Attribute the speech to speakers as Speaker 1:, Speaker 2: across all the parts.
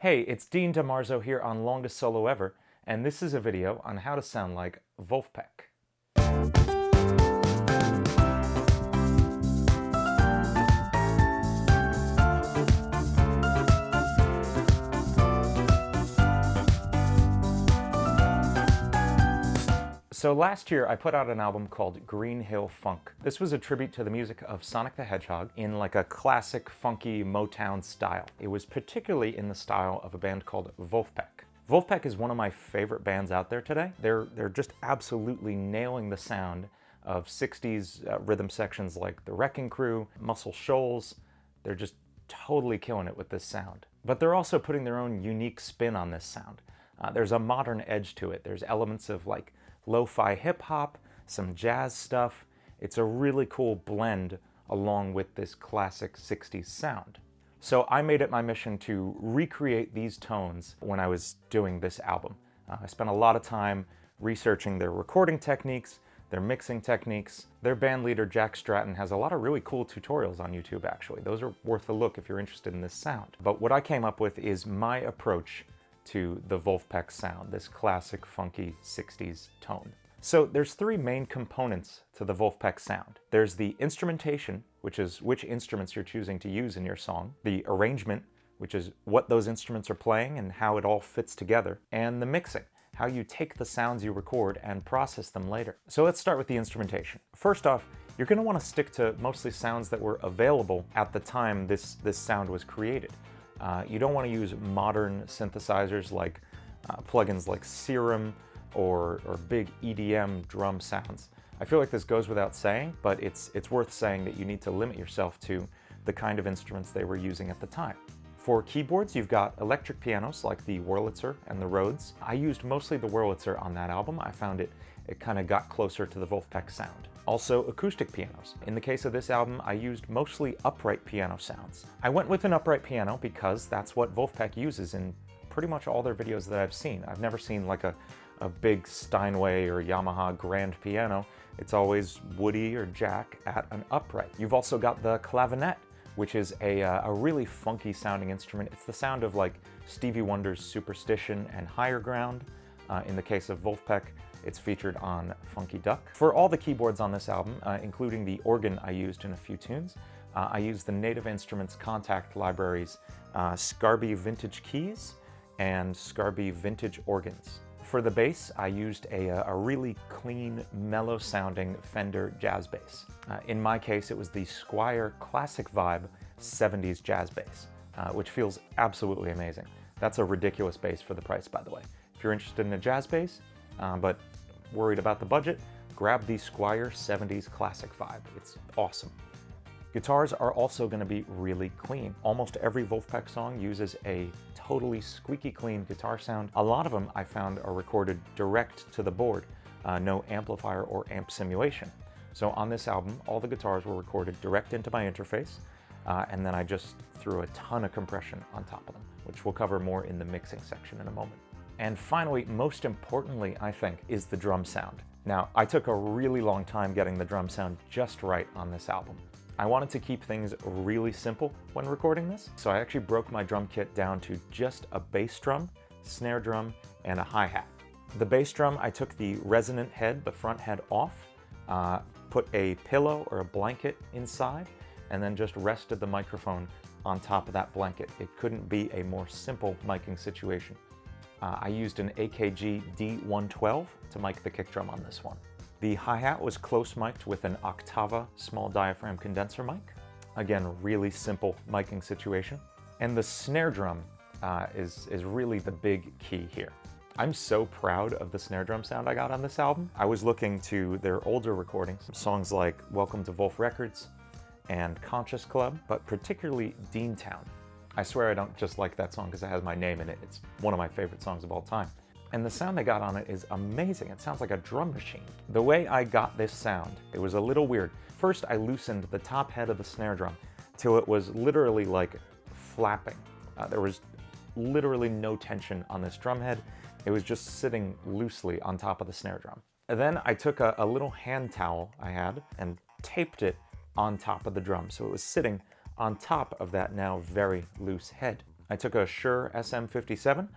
Speaker 1: Hey, it's Dean DeMarzo here on Longest Solo Ever, and this is a video on how to sound like Vulfpeck. So last year I put out an album called Green Hill Funk. This was a tribute to the music of Sonic the Hedgehog in like a classic funky motown style. It was particularly in the style of a band called Vulfpeck. Vulfpeck is one of my favorite bands out there today. They're just absolutely nailing the sound of 60s rhythm sections like The Wrecking Crew, Muscle Shoals. They're just totally killing it with this sound. But they're also putting their own unique spin on this sound. There's a modern edge to it. There's elements of like lo-fi hip-hop, some jazz stuff. It's a really cool blend along with this classic 60s sound. So I made it my mission to recreate these tones when I was doing this album. I spent a lot of time researching their recording techniques, their mixing techniques. Their band leader, Jack Stratton, has a lot of really cool tutorials on YouTube, actually. Those are worth a look if you're interested in this sound. But what I came up with is my approach to the Vulfpeck sound, this classic funky 60s tone. So there's three main components to the Vulfpeck sound. There's the instrumentation, which is which instruments you're choosing to use in your song, the arrangement, which is what those instruments are playing and how it all fits together, and the mixing, how you take the sounds you record and process them later. So let's start with the instrumentation. First off, you're going to want to stick to mostly sounds that were available at the time this sound was created. You don't want to use modern synthesizers like plugins like Serum or big EDM drum sounds. I feel like this goes without saying, but it's worth saying that you need to limit yourself to the kind of instruments they were using at the time. For keyboards, you've got electric pianos like the Wurlitzer and the Rhodes. I used mostly the Wurlitzer on that album. I found it kind of got closer to the Vulfpeck sound. Also acoustic pianos. In the case of this album, I used mostly upright piano sounds. I went with an upright piano because that's what Vulfpeck uses in pretty much all their videos that I've seen. I've never seen like a big Steinway or Yamaha grand piano. It's always Woody or Jack at an upright. You've also got the clavinet, which is a really funky sounding instrument. It's the sound of like Stevie Wonder's Superstition and Higher Ground. In the case of Vulfpeck, it's featured on Funky Duck. For all the keyboards on this album, including the organ I used in a few tunes, I used the Native Instruments Contact Library's Scarby Vintage Keys and Scarby Vintage Organs. For the bass, I used a really clean, mellow-sounding Fender jazz bass. In my case, it was the Squier Classic Vibe 70s jazz bass, which feels absolutely amazing. That's a ridiculous bass for the price, by the way. If you're interested in a jazz bass, but worried about the budget, grab the Squier 70s Classic Vibe. It's awesome. Guitars are also going to be really clean. Almost every Vulfpeck song uses a totally squeaky clean guitar sound. A lot of them I found are recorded direct to the board, no amplifier or amp simulation. So on this album, all the guitars were recorded direct into my interface, and then I just threw a ton of compression on top of them, which we'll cover more in the mixing section in a moment. And finally, most importantly, I think, is the drum sound. Now, I took a really long time getting the drum sound just right on this album. I wanted to keep things really simple when recording this, so I actually broke my drum kit down to just a bass drum, snare drum, and a hi-hat. The bass drum, I took the resonant head, the front head off, put a pillow or a blanket inside, and then just rested the microphone on top of that blanket. It couldn't be a more simple miking situation. I used an AKG D112 to mic the kick drum on this one. The hi-hat was close mic'd with an Octava small diaphragm condenser mic. Again, really simple miking situation. And the snare drum is really the big key here. I'm so proud of the snare drum sound I got on this album. I was looking to their older recordings, songs like Welcome to Vulf Records and Conscious Club, but particularly Deantown. I swear I don't just like that song because it has my name in it. It's one of my favorite songs of all time. And the sound they got on it is amazing. It sounds like a drum machine. The way I got this sound, it was a little weird. First, I loosened the top head of the snare drum till it was literally like flapping. There was literally no tension on this drum head. It was just sitting loosely on top of the snare drum. And then I took a little hand towel I had and taped it on top of the drum. So it was sitting on top of that now very loose head. I took a Shure SM57,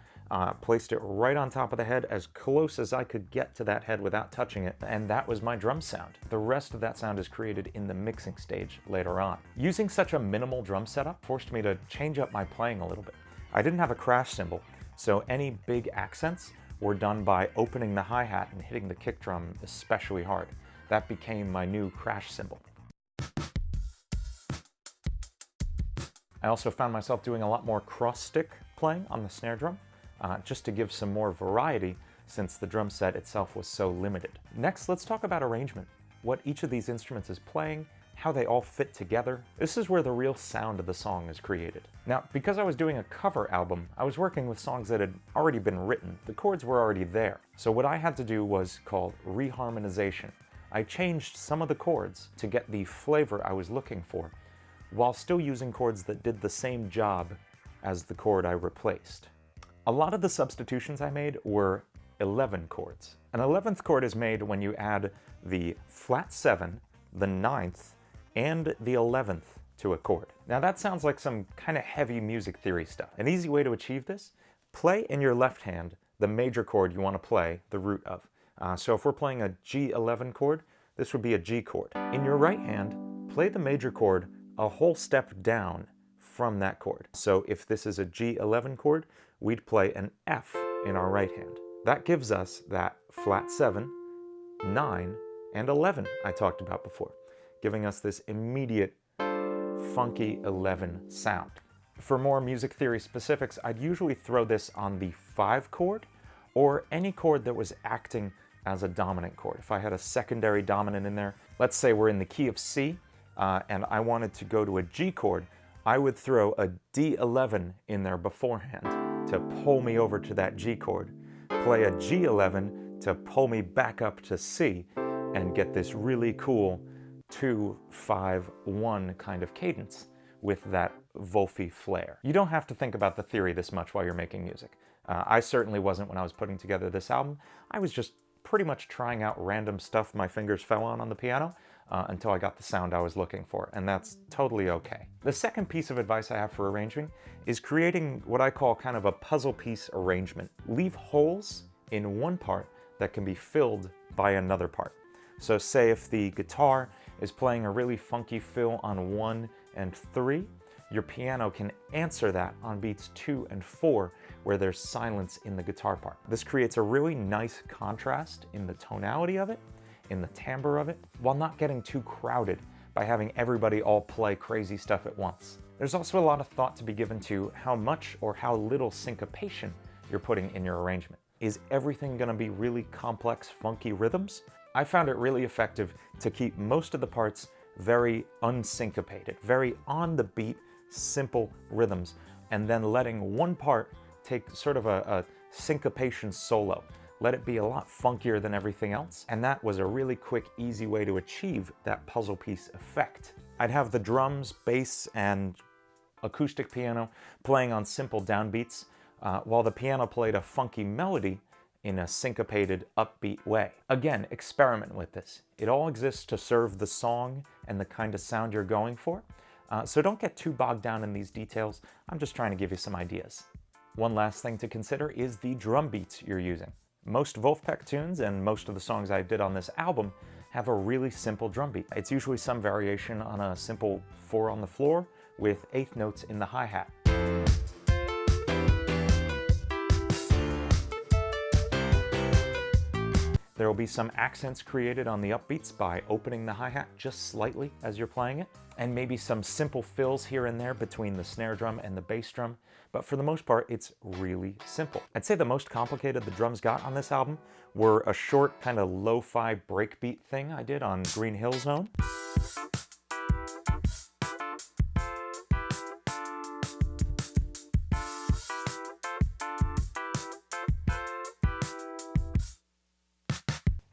Speaker 1: placed it right on top of the head as close as I could get to that head without touching it, and that was my drum sound. The rest of that sound is created in the mixing stage later on. Using such a minimal drum setup forced me to change up my playing a little bit. I didn't have a crash cymbal, so any big accents were done by opening the hi-hat and hitting the kick drum especially hard. That became my new crash cymbal. I also found myself doing a lot more cross-stick playing on the snare drum, just to give some more variety since the drum set itself was so limited. Next, let's talk about arrangement, what each of these instruments is playing, how they all fit together. This is where the real sound of the song is created. Now, because I was doing a cover album, I was working with songs that had already been written. The chords were already there. So what I had to do was called reharmonization. I changed some of the chords to get the flavor I was looking for, while still using chords that did the same job as the chord I replaced. A lot of the substitutions I made were 11 chords. An 11th chord is made when you add the flat 7, the 9th, and the 11th to a chord. Now that sounds like some kind of heavy music theory stuff. An easy way to achieve this, play in your left hand the major chord you want to play the root of. So if we're playing a G11 chord, this would be a G chord. In your right hand, play the major chord a whole step down from that chord. So if this is a G11 chord, we'd play an F in our right hand. That gives us that flat 7, 9, and 11 I talked about before, giving us this immediate funky 11 sound. For more music theory specifics, I'd usually throw this on the 5 chord or any chord that was acting as a dominant chord. If I had a secondary dominant in there, let's say we're in the key of C, and I wanted to go to a G chord, I would throw a D11 in there beforehand to pull me over to that G chord, play a G11 to pull me back up to C, and get this really cool 2-5-1 kind of cadence with that Vulfy flair. You don't have to think about the theory this much while you're making music. I certainly wasn't when I was putting together this album. I was just pretty much trying out random stuff my fingers fell on the piano until I got the sound I was looking for, and that's totally okay. The second piece of advice I have for arranging is creating what I call kind of a puzzle piece arrangement. Leave holes in one part that can be filled by another part. So say if the guitar is playing a really funky fill on 1 and 3, your piano can answer that on beats 2 and 4 where there's silence in the guitar part. This creates a really nice contrast in the tonality of it, in the timbre of it, while not getting too crowded by having everybody all play crazy stuff at once. There's also a lot of thought to be given to how much or how little syncopation you're putting in your arrangement. Is everything going to be really complex, funky rhythms? I found it really effective to keep most of the parts very unsyncopated, very on the beat, simple rhythms, and then letting one part take sort of a syncopation solo. Let it be a lot funkier than everything else, and that was a really quick, easy way to achieve that puzzle piece effect. I'd have the drums, bass, and acoustic piano playing on simple downbeats, while the piano played a funky melody in a syncopated, upbeat way. Again, experiment with this. It all exists to serve the song and the kind of sound you're going for, so don't get too bogged down in these details. I'm just trying to give you some ideas. One last thing to consider is the drum beats you're using. Most Vulfpeck tunes and most of the songs I did on this album have a really simple drum beat. It's usually some variation on a simple 4 on the floor with 1/8 notes in the hi-hat. There will be some accents created on the upbeats by opening the hi-hat just slightly as you're playing it, and maybe some simple fills here and there between the snare drum and the bass drum, but for the most part, it's really simple. I'd say the most complicated the drums got on this album were a short kind of lo-fi breakbeat thing I did on Green Hill Zone.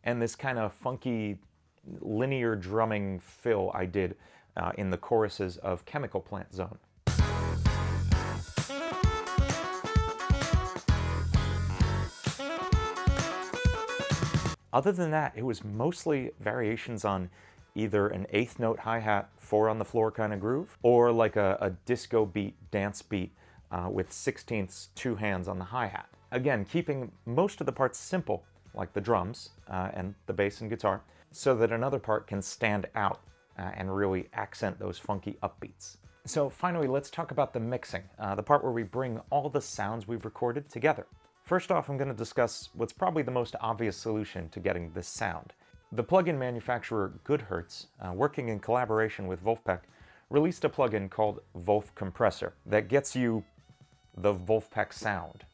Speaker 1: And this kind of funky linear drumming fill I did in the choruses of Chemical Plant Zone. Other than that, it was mostly variations on either an 1/8 note hi-hat, 4 on the floor kind of groove, or like a disco beat, dance beat with 16ths, two hands on the hi-hat. Again, keeping most of the parts simple, like the drums and the bass and guitar, so that another part can stand out and really accent those funky upbeats. So finally, let's talk about the mixing, the part where we bring all the sounds we've recorded together. First off, I'm going to discuss what's probably the most obvious solution to getting this sound. The plugin manufacturer Goodhertz, working in collaboration with Vulfpeck, released a plugin called Vulf Compressor that gets you the Vulfpeck sound.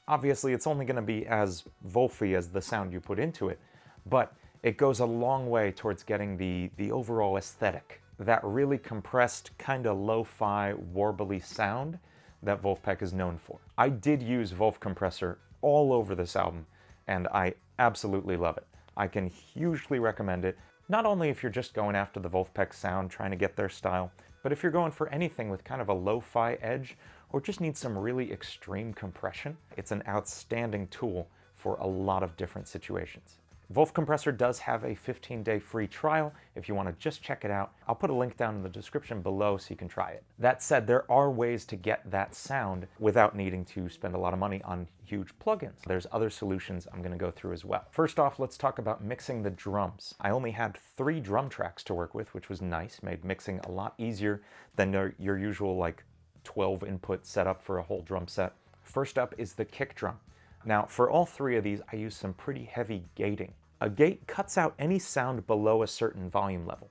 Speaker 1: Obviously, it's only going to be as Vulfy as the sound you put into it, but it goes a long way towards getting the overall aesthetic, that really compressed, kind of lo-fi, warbly sound that Vulfpeck is known for. I did use Vulf Compressor all over this album, and I absolutely love it. I can hugely recommend it, not only if you're just going after the Vulfpeck sound, trying to get their style, but if you're going for anything with kind of a lo-fi edge, or just need some really extreme compression, it's an outstanding tool for a lot of different situations. Vulf Compressor does have a 15-day free trial if you want to just check it out. I'll put a link down in the description below so you can try it. That said, there are ways to get that sound without needing to spend a lot of money on huge plugins. There's other solutions I'm going to go through as well. First off, let's talk about mixing the drums. I only had 3 drum tracks to work with, which was nice, made mixing a lot easier than your usual like 12 input setup for a whole drum set. First up is the kick drum. Now, for all 3 of these, I use some pretty heavy gating. A gate cuts out any sound below a certain volume level,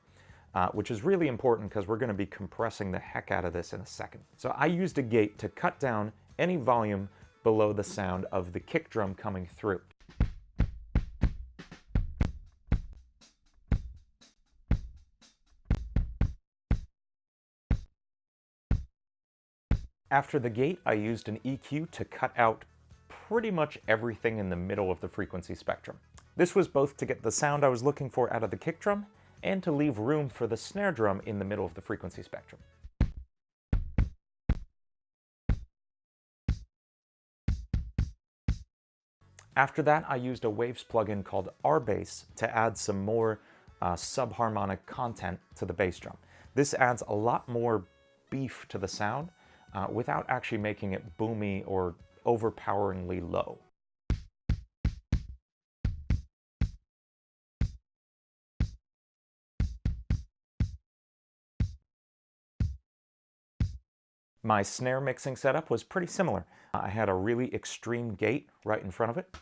Speaker 1: which is really important because we're going to be compressing the heck out of this in a second. So I used a gate to cut down any volume below the sound of the kick drum coming through. After the gate, I used an EQ to cut out pretty much everything in the middle of the frequency spectrum. This was both to get the sound I was looking for out of the kick drum and to leave room for the snare drum in the middle of the frequency spectrum. After that, I used a Waves plugin called R-Bass to add some more subharmonic content to the bass drum. This adds a lot more beef to the sound without actually making it boomy or overpoweringly low. My snare mixing setup was pretty similar. I had a really extreme gate right in front of it.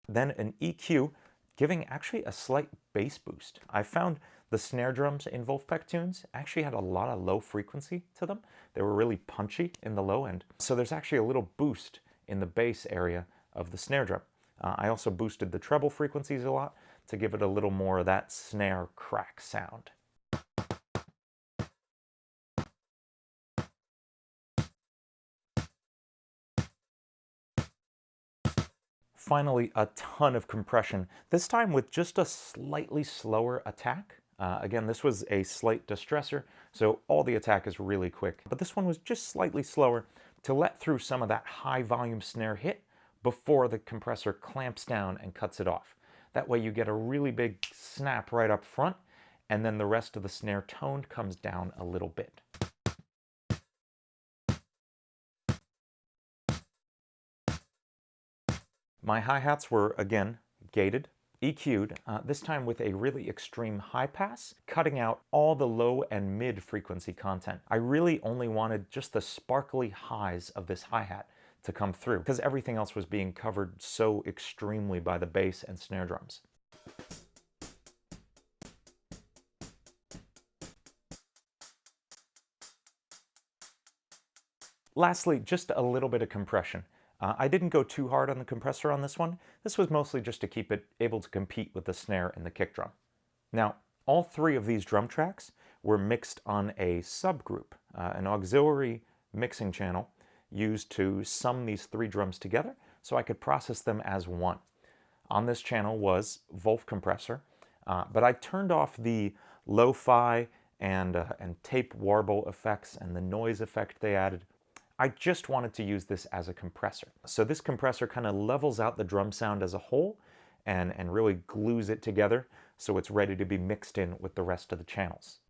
Speaker 1: Then an EQ giving actually a slight bass boost. I found the snare drums in Vulfpeck tunes actually had a lot of low frequency to them. They were really punchy in the low end. So there's actually a little boost in the bass area of the snare drum. I also boosted the treble frequencies a lot to give it a little more of that snare crack sound. Finally, a ton of compression, this time with just a slightly slower attack. Again, this was a slight distressor, so all the attack is really quick. But this one was just slightly slower to let through some of that high volume snare hit before the compressor clamps down and cuts it off. That way you get a really big snap right up front, and then the rest of the snare tone comes down a little bit. My hi-hats were, again, gated, EQ'd, this time with a really extreme high pass, cutting out all the low and mid frequency content. I really only wanted just the sparkly highs of this hi-hat to come through, because everything else was being covered so extremely by the bass and snare drums. Lastly, just a little bit of compression. I didn't go too hard on the compressor on this one. This was mostly just to keep it able to compete with the snare and the kick drum. Now, all 3 of these drum tracks were mixed on a subgroup, an auxiliary mixing channel used to sum these 3 drums together so I could process them as one. On this channel was Vulf Compressor, but I turned off the lo-fi and tape warble effects and the noise effect they added. I just wanted to use this as a compressor. So this compressor kind of levels out the drum sound as a whole and really glues it together so it's ready to be mixed in with the rest of the channels.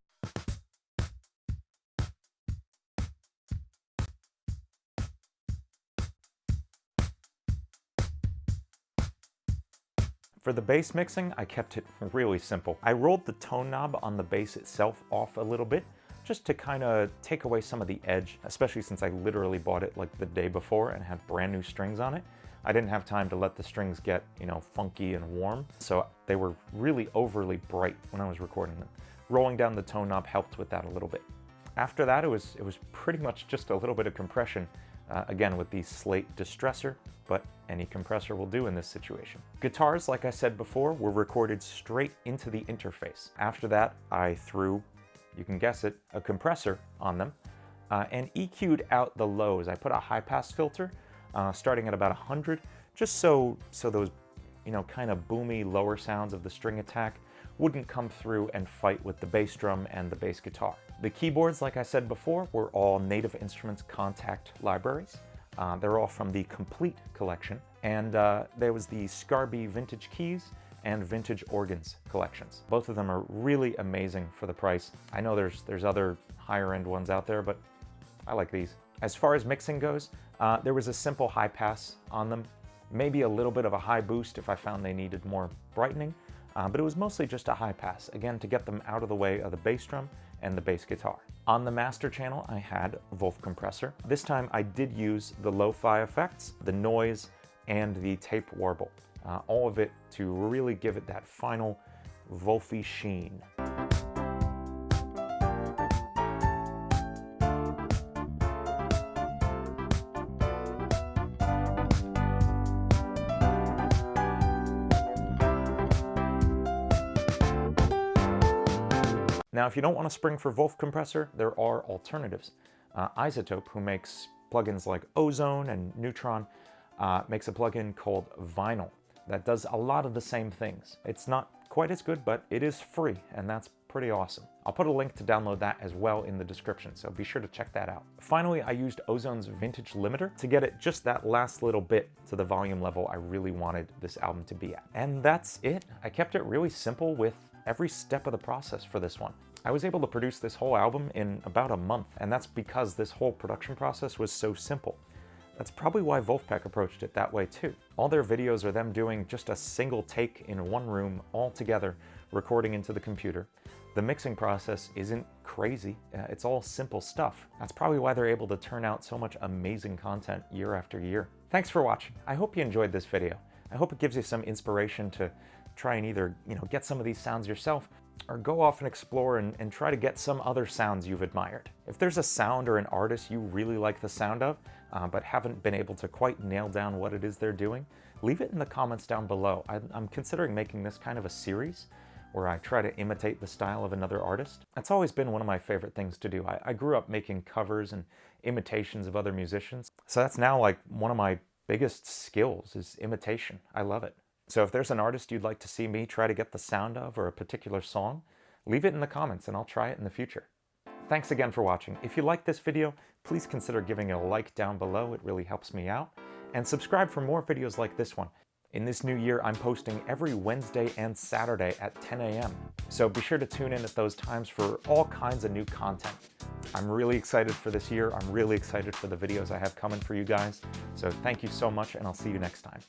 Speaker 1: For the bass mixing, I kept it really simple. I rolled the tone knob on the bass itself off a little bit, just to kind of take away some of the edge, especially since I literally bought it like the day before and had brand new strings on it. I didn't have time to let the strings get, funky and warm, so they were really overly bright when I was recording them. Rolling down the tone knob helped with that a little bit. After that, it was pretty much just a little bit of compression, again with the slate distressor, but any compressor will do in this situation. Guitars, like I said before, were recorded straight into the interface. After that, I threw, you can guess it, a compressor on them and EQ'd out the lows. I put a high pass filter starting at about 100, just so those kind of boomy lower sounds of the string attack wouldn't come through and fight with the bass drum and the bass guitar. The keyboards, like I said before, were all Native Instruments Contact libraries. They're all from the Complete collection, and there was the Scarby Vintage Keys and Vintage Organs collections. Both of them are really amazing for the price. I know there's other higher end ones out there, but I like these. As far as mixing goes, there was a simple high pass on them, maybe a little bit of a high boost if I found they needed more brightening, but it was mostly just a high pass, again, to get them out of the way of the bass drum and the bass guitar. On the master channel, I had Vulf compressor. This time I did use the lo-fi effects, the noise, and the tape warble. All of it to really give it that final Vulfy sheen. Now, if you don't want a spring for Vulf compressor, there are alternatives. Isotope, who makes plugins like Ozone and Neutron, makes a plugin called Vinyl that does a lot of the same things. It's not quite as good, but it is free, and that's pretty awesome. I'll put a link to download that as well in the description, so be sure to check that out. Finally, I used Ozone's Vintage Limiter to get it just that last little bit to the volume level I really wanted this album to be at. And that's it. I kept it really simple with every step of the process for this one. I was able to produce this whole album in about a month, and that's because this whole production process was so simple. That's probably why Vulfpeck approached it that way too. All their videos are them doing just a single take in one room all together, recording into the computer. The mixing process isn't crazy, it's all simple stuff. That's probably why they're able to turn out so much amazing content year after year. Thanks for watching. I hope you enjoyed this video. I hope it gives you some inspiration to try and either get some of these sounds yourself, or go off and explore and try to get some other sounds you've admired. If there's a sound or an artist you really like the sound of, but haven't been able to quite nail down what it is they're doing, leave it in the comments down below. I'm considering making this kind of a series where I try to imitate the style of another artist. That's always been one of my favorite things to do. I grew up making covers and imitations of other musicians, so that's now like one of my biggest skills is imitation. I love it. So if there's an artist you'd like to see me try to get the sound of or a particular song, leave it in the comments and I'll try it in the future. Thanks again for watching. If you liked this video, please consider giving it a like down below. It really helps me out. And subscribe for more videos like this one. In this new year, I'm posting every Wednesday and Saturday at 10 a.m. So be sure to tune in at those times for all kinds of new content. I'm really excited for this year. I'm really excited for the videos I have coming for you guys. So thank you so much, and I'll see you next time.